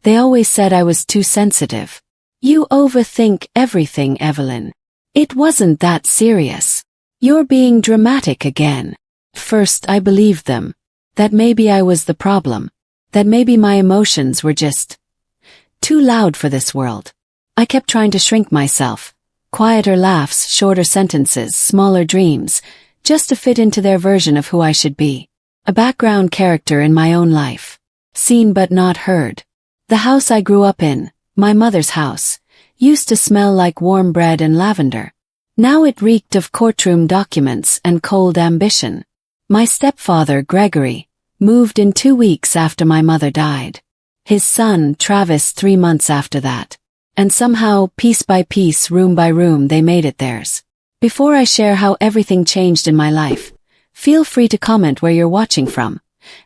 They always said I was too sensitive. You overthink everything, Evelyn. It wasn't that serious. You're being dramatic again. First, I believed them. That maybe I was the problem. That maybe my emotions were just too loud for this world. I kept trying to shrink myself. Quieter laughs, shorter sentences, smaller dreams, just to fit into their version of who I should be. A background character in my own life. Seen but not heard. The house I grew up in, my mother's house, used to smell like warm bread and lavender. Now it reeked of courtroom documents and cold ambition. My stepfather, Gregory, moved in 2 weeks after my mother died. His son, Travis, 3 months after that. And somehow, piece by piece, room by room, they made it theirs. Before I share how everything changed in my life, feel free to comment where you're watching from,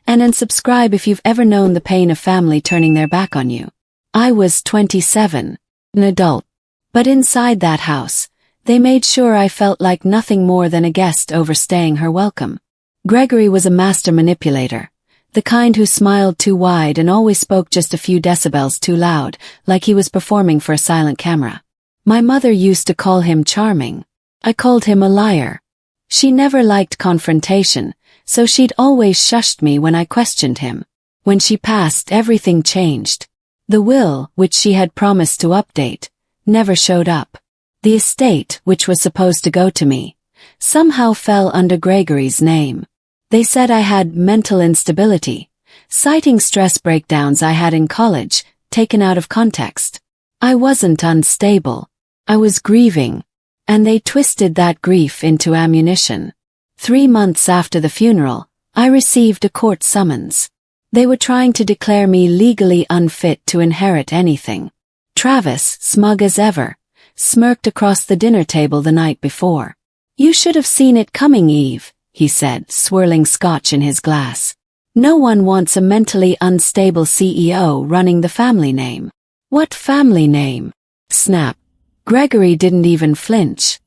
and unsubscribe if you've ever known the pain of family turning their back on you. I was 27, an adult. But inside that house, they made sure I felt like nothing more than a guest overstaying her welcome. Gregory was a master manipulator, the kind who smiled too wide and always spoke just a few decibels too loud, like he was performing for a silent camera. My mother used to call him charming. I called him a liar. She never liked confrontation, so she'd always shushed me when I questioned him. When she passed, everything changed. The will, which she had promised to update, never showed up. The estate, which was supposed to go to me, somehow fell under Gregory's name. They said I had mental instability, citing stress breakdowns I had in college, taken out of context. I wasn't unstable. I was grieving. And they twisted that grief into ammunition. 3 months after the funeral, I received a court summons. They were trying to declare me legally unfit to inherit anything. Travis, smug as ever, smirked across the dinner table the night before. You should have seen it coming, Eve, he said, swirling scotch in his glass. No one wants a mentally unstable CEO running the family name. What family name? Snap. Gregory didn't even flinch.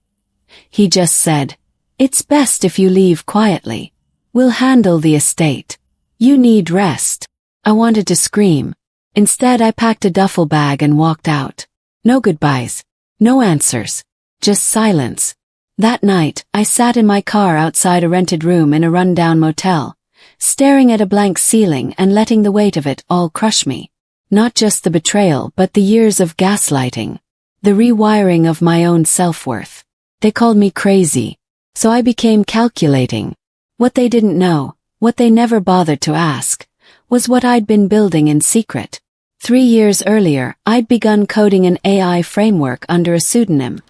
He just said, it's best if you leave quietly. We'll handle the estate. You need rest. I wanted to scream. Instead, I packed a duffel bag and walked out. No goodbyes. No answers. Just silence. That night, I sat in my car outside a rented room in a rundown motel, staring at a blank ceiling and letting the weight of it all crush me. Not just the betrayal, but the years of gaslighting. The rewiring of my own self-worth. They called me crazy. So I became calculating. What they didn't know, what they never bothered to ask, was what I'd been building in secret. 3 years earlier, I'd begun coding an AI framework under a pseudonym.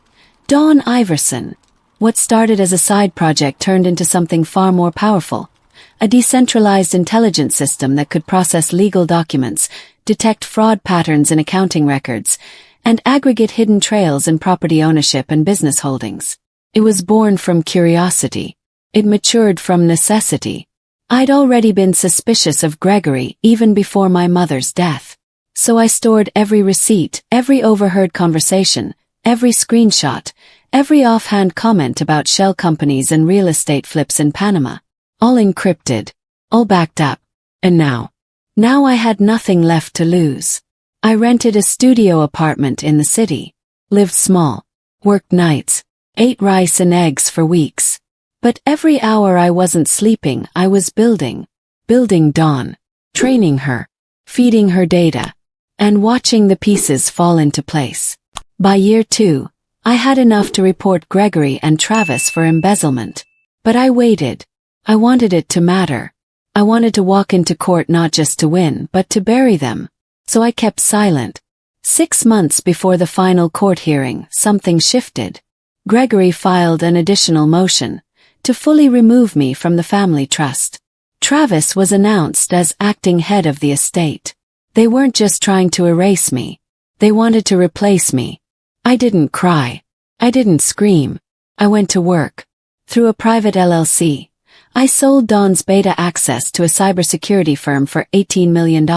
Dawn Iverson. What started as a side project turned into something far more powerful. A decentralized intelligence system that could process legal documents, detect fraud patterns in accounting records, and aggregate hidden trails in property ownership and business holdings. It was born from curiosity. It matured from necessity. I'd already been suspicious of Gregory even before my mother's death. So I stored every receipt, every overheard conversation, every screenshot, every offhand comment about shell companies and real estate flips in Panama. All encrypted. All backed up. And now I had nothing left to lose. I rented a studio apartment in the city. Lived small. Worked nights. Ate rice and eggs for weeks. But every hour I wasn't sleeping, I was building. Building Dawn. Training her. Feeding her data. And watching the pieces fall into place. By year 2, I had enough to report Gregory and Travis for embezzlement. But I waited. I wanted it to matter. I wanted to walk into court not just to win, but to bury them. So I kept silent. 6 months before the final court hearing, something shifted. Gregory filed an additional motion to fully remove me from the family trust. Travis was announced as acting head of the estate. They weren't just trying to erase me. They wanted to replace me. I didn't cry. I didn't scream. I went to work. Through a private LLC, I sold Dawn's beta access to a cybersecurity firm for $18 million.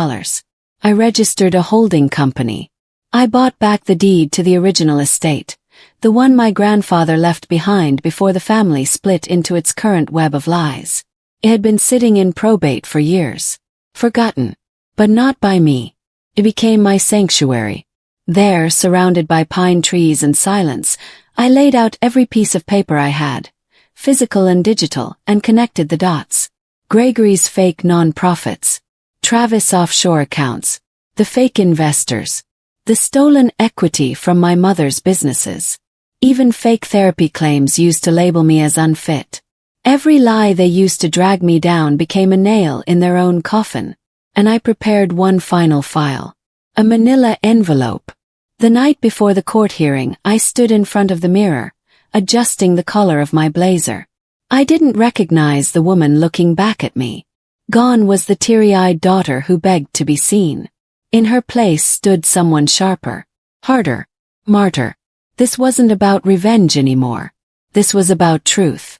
I registered a holding company. I bought back the deed to the original estate, the one my grandfather left behind before the family split into its current web of lies. It had been sitting in probate for years. Forgotten. But not by me. It became my sanctuary. There, surrounded by pine trees and silence, I laid out every piece of paper I had, physical and digital, and connected the dots. Gregory's fake non-profits, Travis offshore accounts, the fake investors, the stolen equity from my mother's businesses, even fake therapy claims used to label me as unfit. Every lie they used to drag me down became a nail in their own coffin, and I prepared one final file, a manila envelope. The night before the court hearing, I stood in front of the mirror, adjusting the collar of my blazer. I didn't recognize the woman looking back at me. Gone was the teary-eyed daughter who begged to be seen. In her place stood someone sharper, harder, martyr. This wasn't about revenge anymore. This was about truth.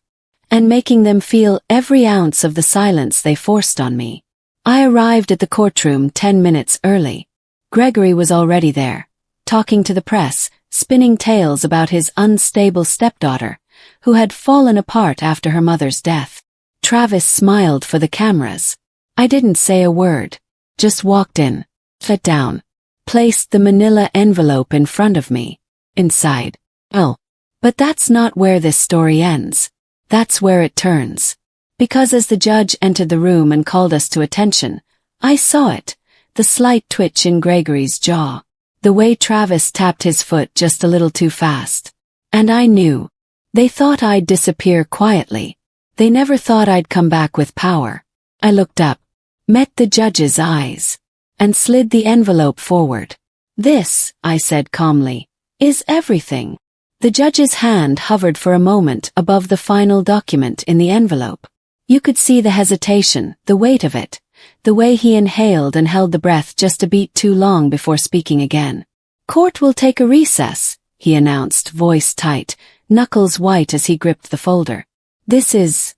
And making them feel every ounce of the silence they forced on me. I arrived at the courtroom 10 minutes early. Gregory was already there, talking to the press, spinning tales about his unstable stepdaughter, who had fallen apart after her mother's death. Travis smiled for the cameras. I didn't say a word, just walked in, sat down, placed the manila envelope in front of me. Inside. Oh. But that's not where this story ends. That's where it turns. Because as the judge entered the room and called us to attention, I saw it, the slight twitch in Gregory's jaw, the way Travis tapped his foot just a little too fast. And I knew. They thought I'd disappear quietly. They never thought I'd come back with power. I looked up, met the judge's eyes, and slid the envelope forward. This, I said calmly, is everything. The judge's hand hovered for a moment above the final document in the envelope. You could see the hesitation, the weight of it, the way he inhaled and held the breath just a beat too long before speaking again. Court will take a recess, he announced, voice tight, knuckles white as he gripped the folder. This is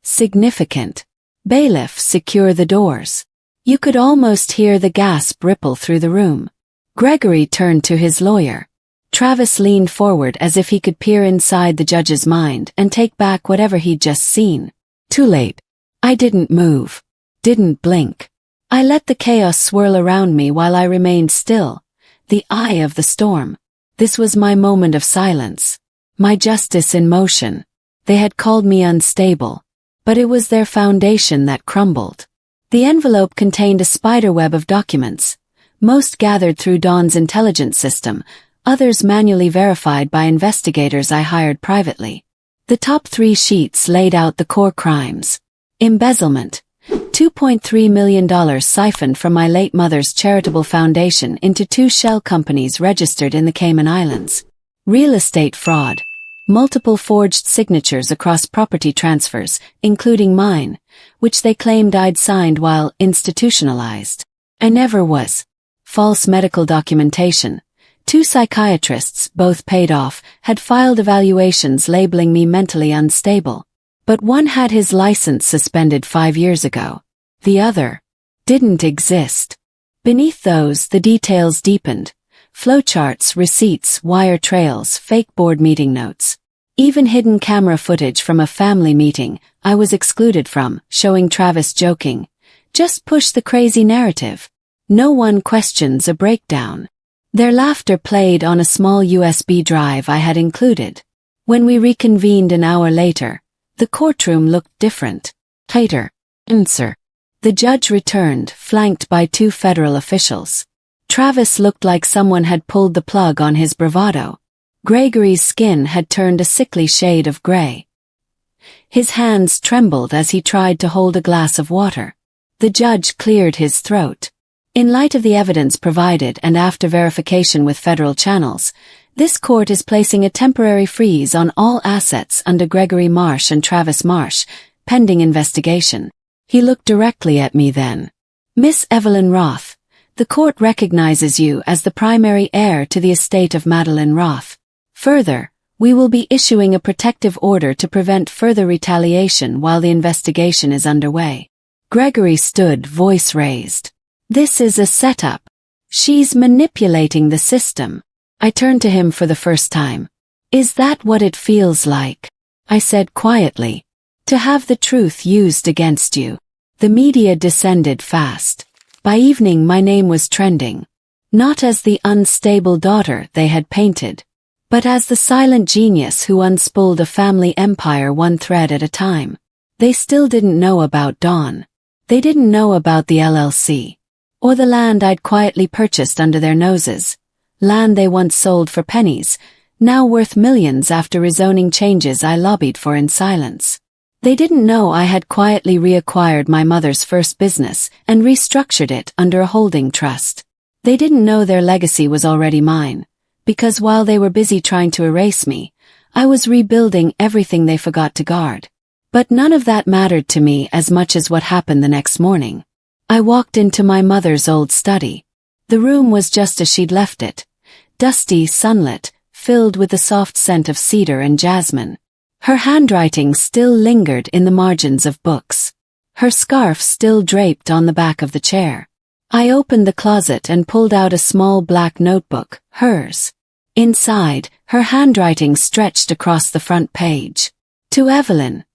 significant. Bailiff, secure the doors. You could almost hear the gasp ripple through the room. Gregory turned to his lawyer. Travis leaned forward as if he could peer inside the judge's mind and take back whatever he'd just seen. Too late. I didn't move. Didn't blink. I let the chaos swirl around me while I remained still, the eye of the storm. This was my moment of silence. My justice in motion. They had called me unstable, but it was their foundation that crumbled. The envelope contained a spiderweb of documents, most gathered through Dawn's intelligence system, others manually verified by investigators I hired privately. The top 3 sheets laid out the core crimes. Embezzlement. $2.3 million siphoned from my late mother's charitable foundation into 2 shell companies registered in the Cayman Islands. Real estate fraud. Multiple forged signatures across property transfers, including mine, which they claimed I'd signed while institutionalized. I never was. False medical documentation. 2 psychiatrists, both paid off, had filed evaluations labeling me mentally unstable. But one had his license suspended 5 years ago. The other didn't exist. Beneath those, the details deepened. Flowcharts, receipts, wire trails, fake board meeting notes. Even hidden camera footage from a family meeting I was excluded from, showing Travis joking. Just push the crazy narrative. No one questions a breakdown. Their laughter played on a small USB drive I had included. When we reconvened an hour later, the courtroom looked different. Tighter. Answer. The judge returned, flanked by 2 federal officials. Travis looked like someone had pulled the plug on his bravado. Gregory's skin had turned a sickly shade of gray. His hands trembled as he tried to hold a glass of water. The judge cleared his throat. In light of the evidence provided and after verification with federal channels, this court is placing a temporary freeze on all assets under Gregory Marsh and Travis Marsh, pending investigation. He looked directly at me then. Miss Evelyn Roth, the court recognizes you as the primary heir to the estate of Madeline Roth. Further, we will be issuing a protective order to prevent further retaliation while the investigation is underway. Gregory stood, voice raised. This is a setup. She's manipulating the system. I turned to him for the first time. Is that what it feels like? I said quietly. To have the truth used against you. The media descended fast. By evening my name was trending. Not as the unstable daughter they had painted, but as the silent genius who unspooled a family empire one thread at a time. They still didn't know about Dawn. They didn't know about the LLC. Or the land I'd quietly purchased under their noses. Land they once sold for pennies, now worth millions after rezoning changes I lobbied for in silence. They didn't know I had quietly reacquired my mother's first business and restructured it under a holding trust. They didn't know their legacy was already mine, because while they were busy trying to erase me, I was rebuilding everything they forgot to guard. But none of that mattered to me as much as what happened the next morning. I walked into my mother's old study. The room was just as she'd left it. Dusty, sunlit, filled with the soft scent of cedar and jasmine. Her handwriting still lingered in the margins of books. Her scarf still draped on the back of the chair. I opened the closet and pulled out a small black notebook, hers. Inside, her handwriting stretched across the front page. To Evelyn.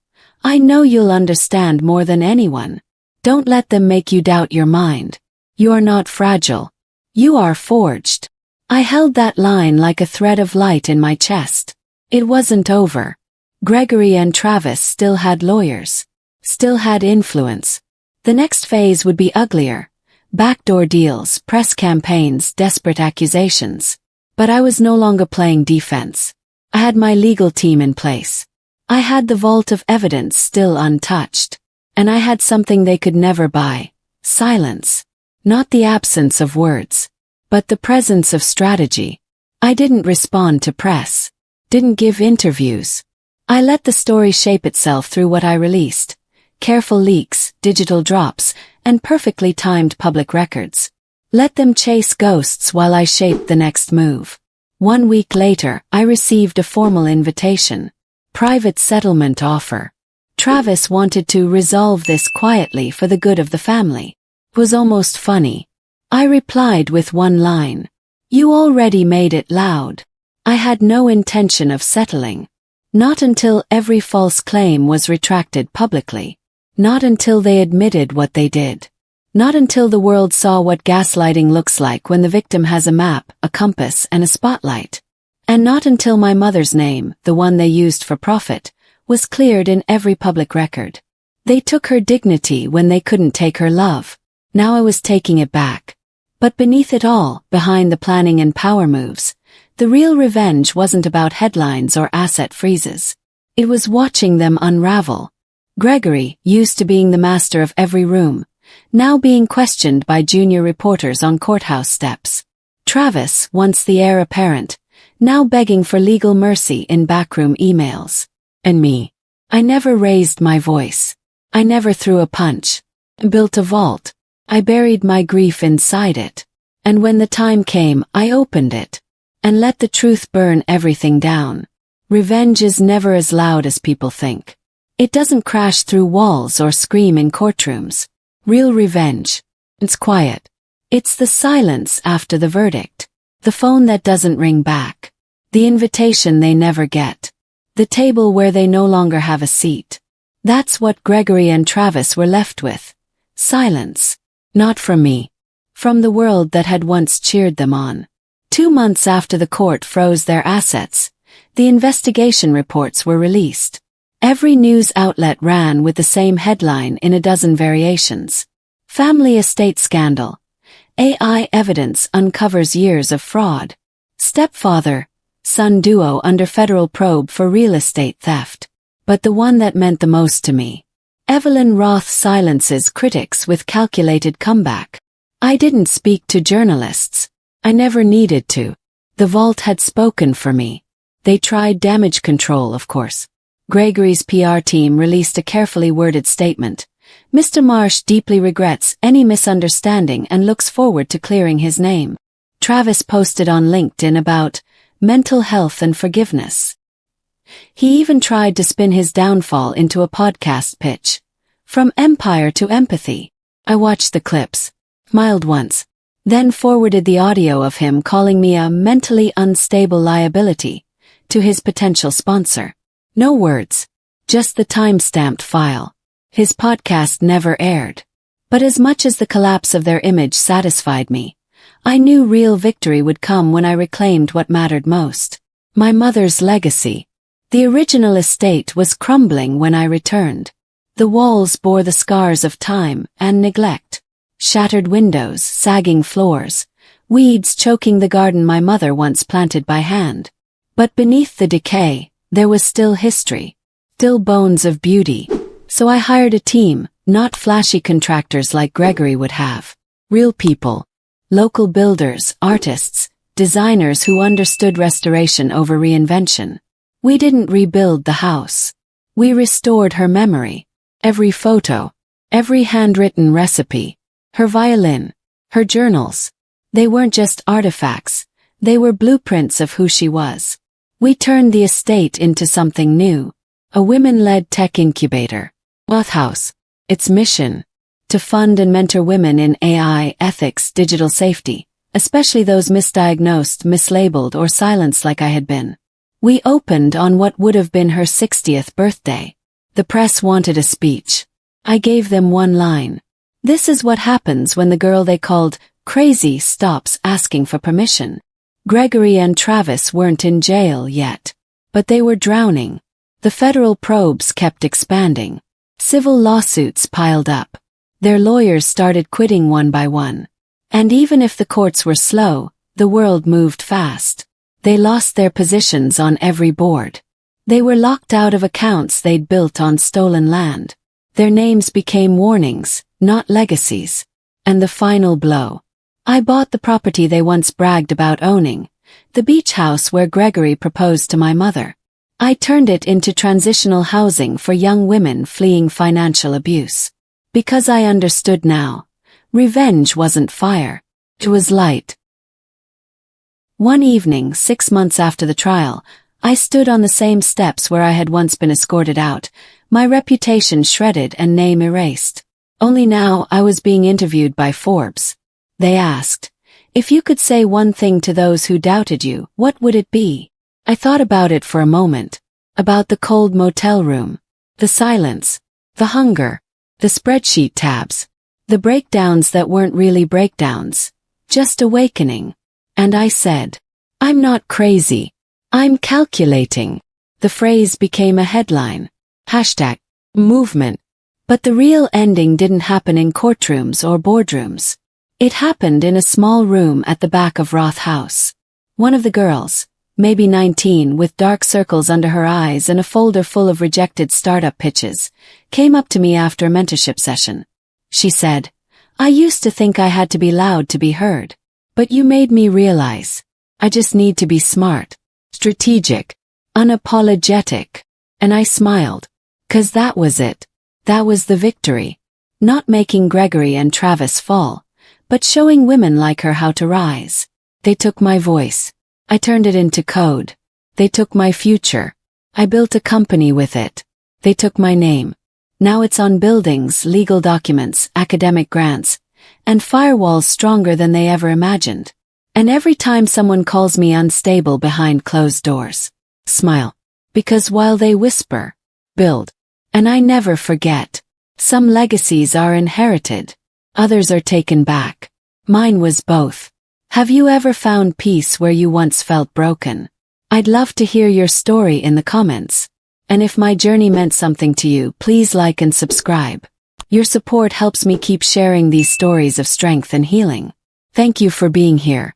I know you'll understand more than anyone. Don't let them make you doubt your mind. You're not fragile. You are forged. I held that line like a thread of light in my chest. It wasn't over. Gregory and Travis still had lawyers. Still had influence. The next phase would be uglier. Backdoor deals, press campaigns, desperate accusations. But I was no longer playing defense. I had my legal team in place. I had the vault of evidence still untouched. And I had something they could never buy. Silence. Not the absence of words, but the presence of strategy. I didn't respond to press. Didn't give interviews. I let the story shape itself through what I released. Careful leaks, digital drops, and perfectly timed public records. Let them chase ghosts while I shaped the next move. 1 week later, I received a formal invitation. Private settlement offer. Travis wanted to resolve this quietly for the good of the family. It was almost funny. I replied with one line. You already made it loud. I had no intention of settling. Not until every false claim was retracted publicly. Not until they admitted what they did. Not until the world saw what gaslighting looks like when the victim has a map, a compass, and a spotlight. And not until my mother's name, the one they used for profit, was cleared in every public record. They took her dignity when they couldn't take her love. Now I was taking it back. But beneath it all, behind the planning and power moves, the real revenge wasn't about headlines or asset freezes. It was watching them unravel. Gregory, used to being the master of every room, now being questioned by junior reporters on courthouse steps. Travis, once the heir apparent, now begging for legal mercy in backroom emails. And me. I never raised my voice. I never threw a punch. Built a vault. I buried my grief inside it. And when the time came, I opened it. And let the truth burn everything down. Revenge is never as loud as people think. It doesn't crash through walls or scream in courtrooms. Real revenge. It's quiet. It's the silence after the verdict. The phone that doesn't ring back. The invitation they never get. The table where they no longer have a seat. That's what Gregory and Travis were left with. Silence. Not from me. From the world that had once cheered them on. 2 months after the court froze their assets, the investigation reports were released. Every news outlet ran with the same headline in a dozen variations. Family estate scandal. AI evidence uncovers years of fraud. Stepfather, son duo under federal probe for real estate theft. But the one that meant the most to me. Evelyn Roth silences critics with calculated comeback. I didn't speak to journalists. I never needed to. The vault had spoken for me. They tried damage control, of course. Gregory's PR team released a carefully worded statement. Mr. Marsh deeply regrets any misunderstanding and looks forward to clearing his name. Travis posted on LinkedIn about mental health and forgiveness. He even tried to spin his downfall into a podcast pitch. From empire to empathy. I watched the clips, smiled once, then forwarded the audio of him calling me a mentally unstable liability to his potential sponsor. No words, just the time-stamped file. His podcast never aired. But as much as the collapse of their image satisfied me, I knew real victory would come when I reclaimed what mattered most. My mother's legacy. The original estate was crumbling when I returned. The walls bore the scars of time and neglect. Shattered windows, sagging floors, weeds choking the garden my mother once planted by hand. But beneath the decay, there was still history, still bones of beauty. So I hired a team, not flashy contractors like Gregory would have. Real people. Local builders, artists, designers who understood restoration over reinvention. We didn't rebuild the house. We restored her memory. Every photo, every handwritten recipe, her violin, her journals. They weren't just artifacts, they were blueprints of who she was. We turned the estate into something new. A women-led tech incubator. Wealth House. Its mission: to fund and mentor women in AI, ethics, digital safety, especially those misdiagnosed, mislabeled, or silenced like I had been. We opened on what would have been her 60th birthday. The press wanted a speech. I gave them one line. This is what happens when the girl they called crazy stops asking for permission. Gregory and Travis weren't in jail yet, but they were drowning. The federal probes kept expanding. Civil lawsuits piled up. Their lawyers started quitting one by one. And even if the courts were slow, the world moved fast. They lost their positions on every board. They were locked out of accounts they'd built on stolen land. Their names became warnings, not legacies. And the final blow. I bought the property they once bragged about owning, the beach house where Gregory proposed to my mother. I turned it into transitional housing for young women fleeing financial abuse. Because I understood now. Revenge wasn't fire. It was light. One evening, 6 months after the trial, I stood on the same steps where I had once been escorted out, my reputation shredded and name erased. Only now I was being interviewed by Forbes. They asked, if you could say one thing to those who doubted you, what would it be? I thought about it for a moment. About the cold motel room. The silence. The hunger. The spreadsheet tabs. The breakdowns that weren't really breakdowns. Just awakening. And I said, I'm not crazy. I'm calculating. The phrase became a headline. #movement. But the real ending didn't happen in courtrooms or boardrooms. It happened in a small room at the back of Roth House. One of the girls, maybe 19 with dark circles under her eyes and a folder full of rejected startup pitches, came up to me after a mentorship session. She said, I used to think I had to be loud to be heard. But you made me realize, I just need to be smart, strategic, unapologetic. And I smiled. 'Cause that was it. That was the victory. Not making Gregory and Travis fall, but showing women like her how to rise. They took my voice. I turned it into code. They took my future. I built a company with it. They took my name. Now it's on buildings, legal documents, academic grants, and firewalls stronger than they ever imagined. And every time someone calls me unstable behind closed doors, smile. Because while they whisper, build. And I never forget. Some legacies are inherited. Others are taken back. Mine was both. Have you ever found peace where you once felt broken? I'd love to hear your story in the comments. And if my journey meant something to you, please like and subscribe. Your support helps me keep sharing these stories of strength and healing. Thank you for being here.